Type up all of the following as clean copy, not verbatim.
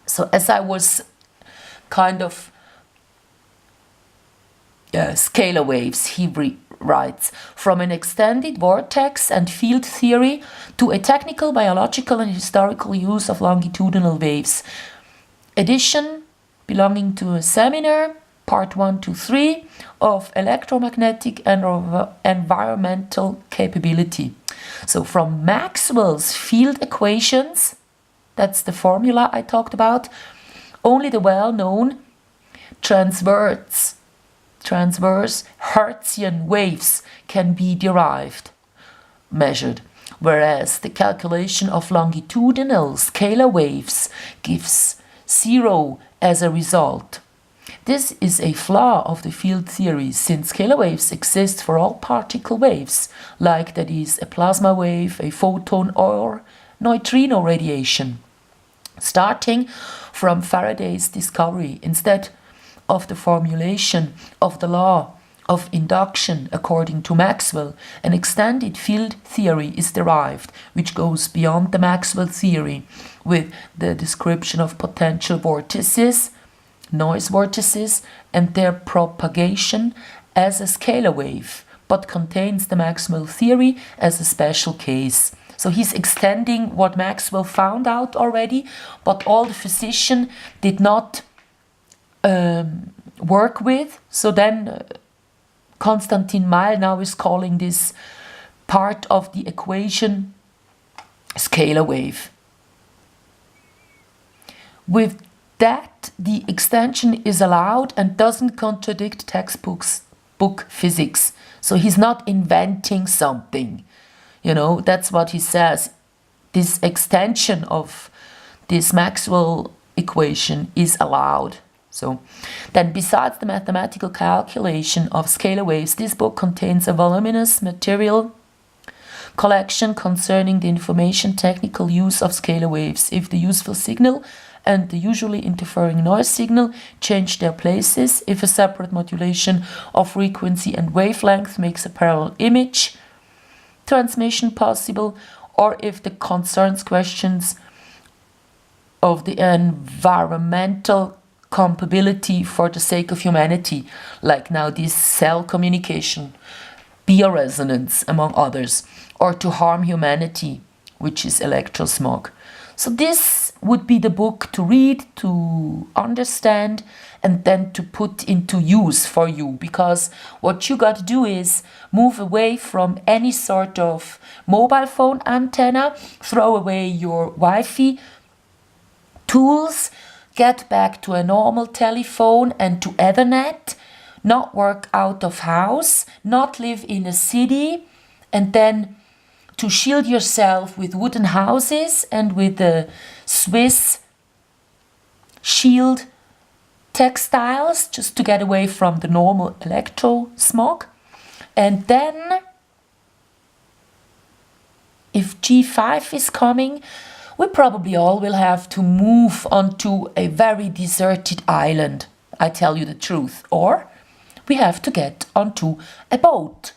So as I was kind of scalar waves, he writes, from an extended vortex and field theory to a technical, biological and historical use of longitudinal waves. Edition belonging to a seminar, part 1 to 3, of electromagnetic and environmental capability. So from Maxwell's field equations, that's the formula I talked about, only the well-known transverse Hertzian waves can be measured, whereas the calculation of longitudinal scalar waves gives 0 as a result. This is a flaw of the field theory, since scalar waves exist for all particle waves, like that is a plasma wave, a photon or neutrino radiation. Starting from Faraday's discovery, instead of the formulation of the law of induction according to Maxwell, an extended field theory is derived, which goes beyond the Maxwell theory with the description of potential vortices, noise vortices, and their propagation as a scalar wave, but contains the Maxwell theory as a special case. So he's extending what Maxwell found out already, but all the physicians did not work with. So then Konstantin Meyl now is calling this part of the equation scalar wave. With that, the extension is allowed and doesn't contradict book physics. So he's not inventing something. You know, that's what he says. This extension of this Maxwell equation is allowed. So then, besides the mathematical calculation of scalar waves, this book contains a voluminous material collection concerning the information technical use of scalar waves. If the useful signal and the usually interfering noise signal change their places, if a separate modulation of frequency and wavelength makes a parallel image transmission possible, or if the concerns questions of the environmental compatibility for the sake of humanity, like now this cell communication, bioresonance, among others, or to harm humanity, which is electrosmog. So this would be the book to read, to understand, and then to put into use for you, because what you got to do is move away from any sort of mobile phone antenna, throw away your Wi-Fi tools, get back to a normal telephone and to Ethernet, not work out of house, not live in a city, and then to shield yourself with wooden houses and with the Swiss shield textiles, just to get away from the normal electro smog. And then, if G5 is coming, we probably all will have to move onto a very deserted island, I tell you the truth. Or we have to get onto a boat,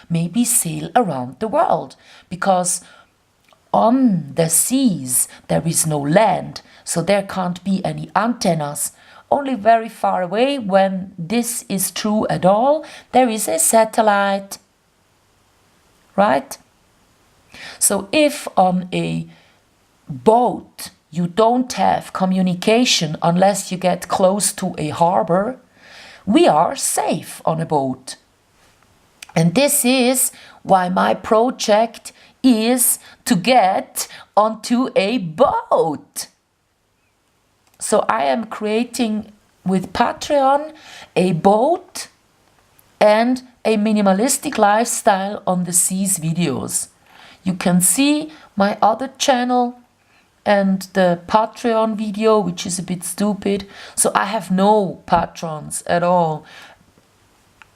maybe sail around the world, because on the seas there is no land, so there can't be any antennas. Only very far away, when this is true at all, there is a satellite, right? So if on a boat you don't have communication unless you get close to a harbor, we are safe on a boat. And this is why my project is to get onto a boat. So I am creating with Patreon a boat and a minimalistic lifestyle on the seas videos. You can see my other channel and the Patreon video, which is a bit stupid. So I have no patrons at all.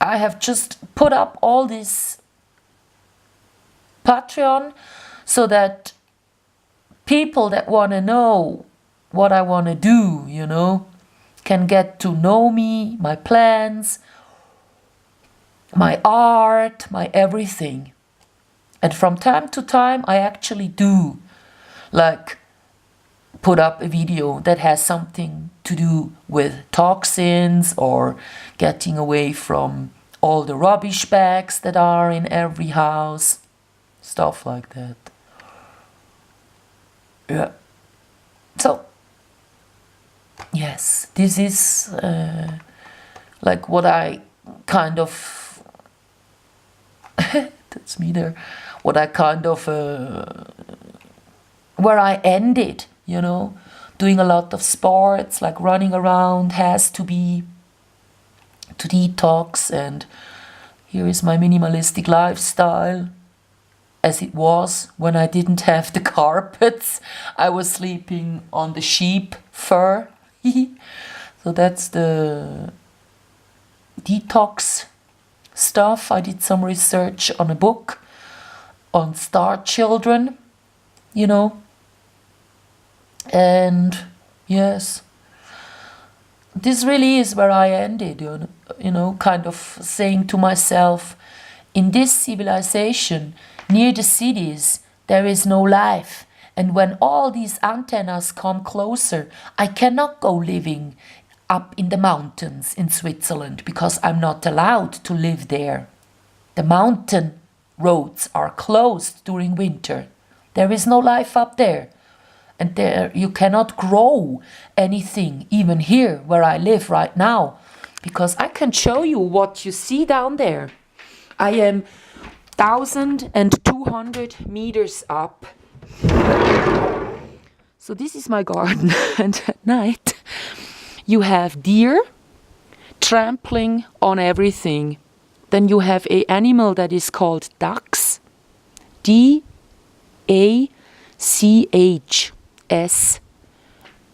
I have just put up all this Patreon so that people that want to know what I want to do, you know, can get to know me, my plans, my art, my everything. And from time to time I actually do like put up a video that has something to do with toxins or getting away from all the rubbish bags that are in every house, stuff like that. Yeah. So, yes, this is like what I kind of, that's me there, what I kind of, where I ended, you know, doing a lot of sports, like running around has to be to detox, and here is my minimalistic lifestyle as it was when I didn't have the carpets. I was sleeping on the sheep fur. So that's the detox stuff. I did some research on a book on star children, you know. And yes, this really is where I ended, you know, kind of saying to myself, in this civilization, near the cities, there is no life. And when all these antennas come closer, I cannot go living up in the mountains in Switzerland because I'm not allowed to live there. The mountain roads are closed during winter. There is no life up there. And there you cannot grow anything, even here where I live right now, because I can show you what you see down there. I am 1,200 meters up. So this is my garden, and at night you have deer trampling on everything. Then you have an animal that is called Dachs, D-A-C-H-S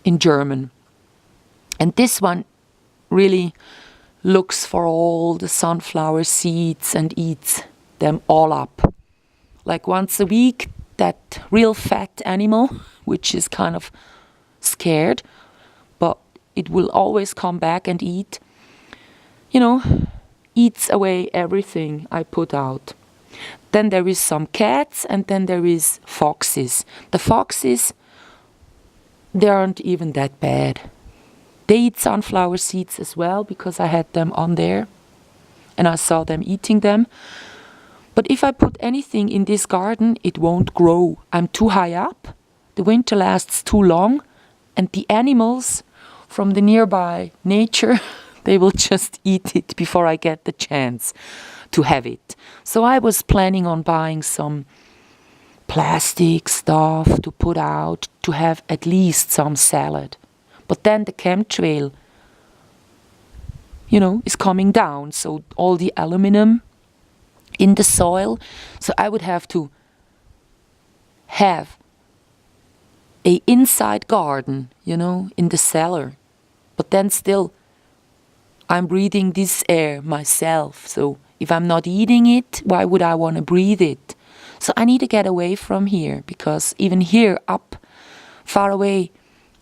in German. And this one really looks for all the sunflower seeds and eats them all up. Like once a week, that real fat animal, which is kind of scared, but it will always come back and eat, you know, eats away everything I put out. Then there is some cats, and then there is foxes. The foxes, they aren't even that bad. They eat sunflower seeds as well, because I had them on there and I saw them eating them. But if I put anything in this garden, it won't grow. I'm too high up, the winter lasts too long, and the animals from the nearby nature, they will just eat it before I get the chance to have it. So I was planning on buying some plastic stuff to put out to have at least some salad. But then the chemtrail, you know, is coming down, so all the aluminum in the soil, so I would have to have a inside garden, you know, in the cellar. But then still, I'm breathing this air myself, so if I'm not eating it, why would I want to breathe it? So I need to get away from here, because even here, up, far away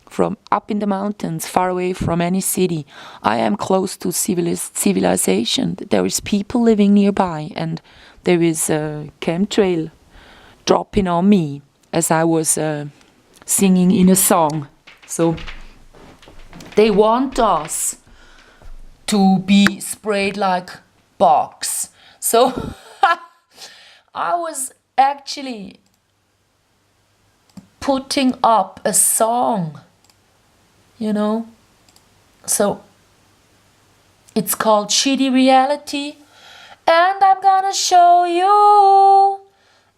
from, up in the mountains, far away from any city, I am close to civilization. There is people living nearby, and there is a chemtrail dropping on me as I was singing in a song. So they want us to be sprayed like bugs. So I was actually putting up a song, you know. So it's called Shitty Reality, and I'm gonna show you,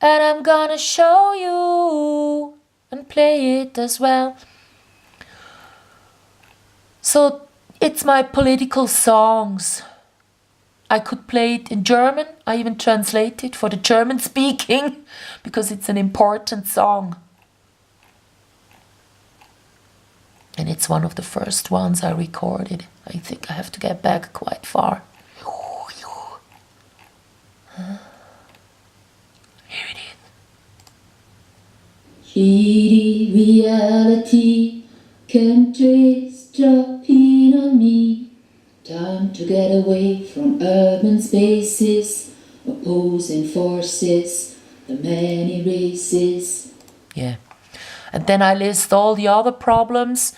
and I'm gonna show you, and play it as well. So it's my political songs. I could play it in German. I even translate it for the German speaking because it's an important song. And it's one of the first ones I recorded. I think I have to get back quite far. Here it is. Shitty reality, chemtrails dropping on me. Time to get away from urban spaces, opposing forces, the many races. Yeah. And then I list all the other problems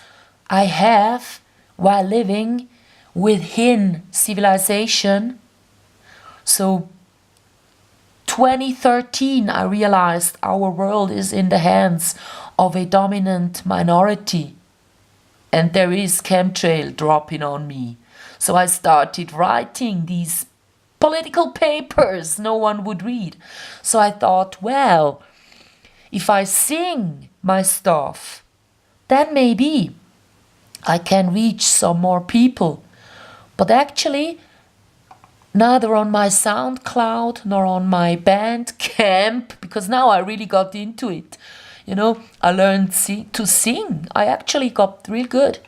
I have while living within civilization. So 2013, I realized our world is in the hands of a dominant minority. And there is chemtrail dropping on me. So I started writing these political papers no one would read. So I thought, well, if I sing my stuff, then maybe I can reach some more people. But actually, neither on my SoundCloud nor on my Bandcamp, because now I really got into it. You know, I learned to sing. I actually got real good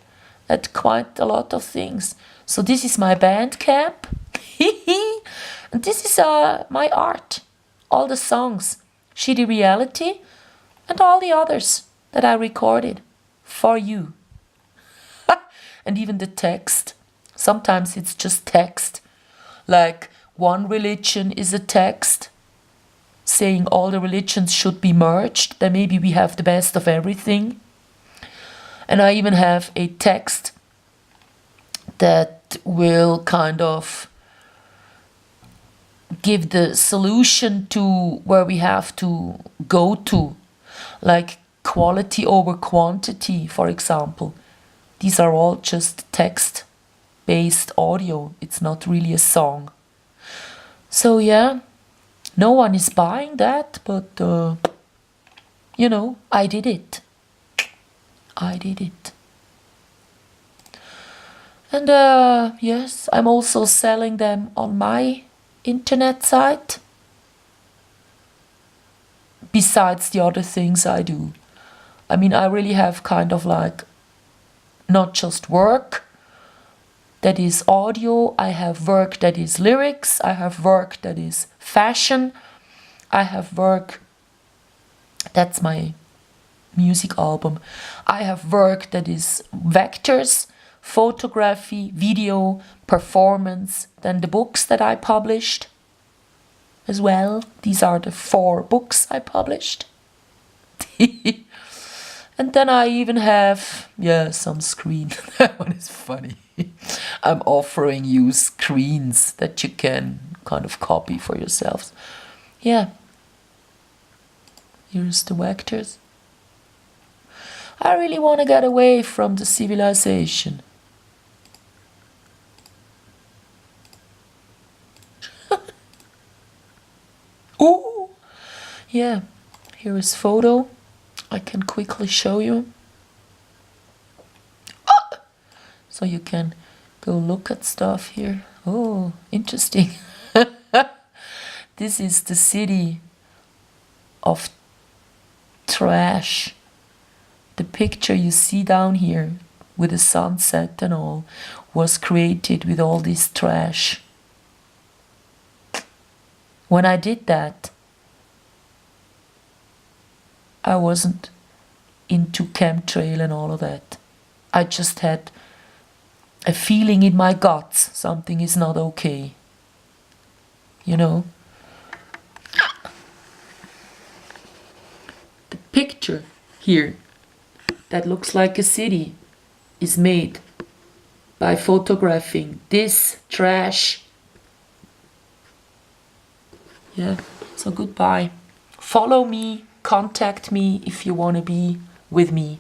at quite a lot of things. So this is my Bandcamp. And this is my art. All the songs, Shitty Reality, and all the others that I recorded for you. And even the text. Sometimes it's just text. Like, one religion is a text saying all the religions should be merged. Then maybe we have the best of everything. And I even have a text that will kind of give the solution to where we have to go to. Like quality over quantity, for example. These are all just text-based audio. It's not really a song. So yeah, no one is buying that, but you know, I did it. I did it. And yes, I'm also selling them on my internet site. Besides the other things I do. I mean, I really have kind of like not just work that is audio, I have work that is lyrics, I have work that is fashion, I have work, that's my music album, I have work that is vectors, photography, video, performance, then the books that I published as well. These are the 4 books I published. And then I even have, some screen. That one is funny. I'm offering you screens that you can kind of copy for yourselves. Yeah. Here's the vectors. I really want to get away from the civilization. Oh, yeah. Here is photo. I can quickly show you. So you can go look at stuff here. Oh, interesting. This is the city of trash. The picture you see down here with the sunset and all was created with all this trash. When I did that, I wasn't into chemtrail and all of that. I just had a feeling in my guts something is not okay. You know? The picture here that looks like a city is made by photographing this trash. Yeah, so goodbye. Follow me, contact me if you want to be with me.